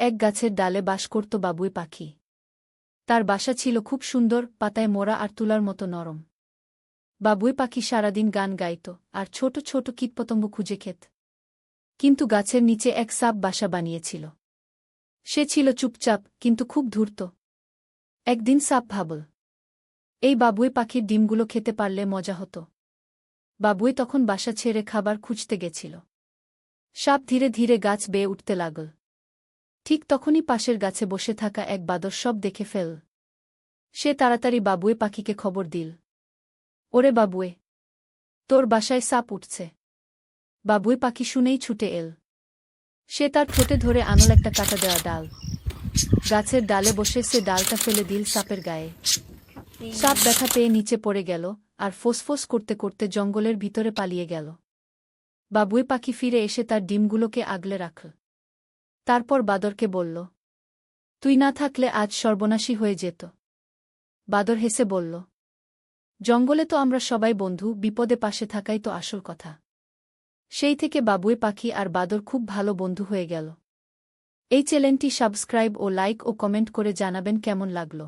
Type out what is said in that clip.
এক গাছের ডালে বাস করত বাবুই পাখি। তার বাসা ছিল খুব সুন্দর, পাতায় মোড়া আর তুলার মতো নরম। বাবুই পাখি সারাদিন গান গাইত আর ছোট ছোট কীটপতঙ্গ খুঁজে খেত। কিন্তু গাছের নিচে এক সাপ বাসা বানিয়েছিল। সে ছিল চুপচাপ কিন্তু খুব ধূর্ত। একদিন সাপ ভাবল, এই বাবুই পাখির ডিমগুলো খেতে পারলে মজা হতো। বাবুই তখন বাসা ছেড়ে খাবার খুঁজতে গেছিল। সাপ ধীরে ধীরে গাছ বেয়ে উঠতে লাগল। ঠিক তখনই পাশের গাছে বসে থাকা এক বাদর সব দেখে ফেল। সে তাড়াতাড়ি বাবুই পাখিকে খবর দিল, ওরে বাবুয়ে, তোর বাসায় সাপ উঠছে। বাবুই পাখি শুনেই ছুটে এল। সে তার ঠোঁটে ধরে আনল একটা কাটা দেওয়া ডাল। গাছের ডালে বসে সে ডালটা ফেলে দিল সাপের গায়ে। সাপ ব্যথা পেয়ে নিচে পড়ে গেল আর ফোঁস করতে করতে জঙ্গলের ভিতরে পালিয়ে গেল। বাবুই পাখি ফিরে এসে তার ডিমগুলোকে আগলে রাখল। তারপর বাদরকে বলল, তুই না থাকলে আজ সর্বনাশী হয়ে যেত। বাদর হেসে বলল, জঙ্গলে তো আমরা সবাই বন্ধু, বিপদে পাশে থাকাই তো আসল কথা। সেই থেকে বাবুই পাখি আর বাদর খুব ভালো বন্ধু হয়ে গেল। এই চ্যানেলটি সাবস্ক্রাইব ও লাইক ও কমেন্ট করে জানাবেন কেমন লাগলো।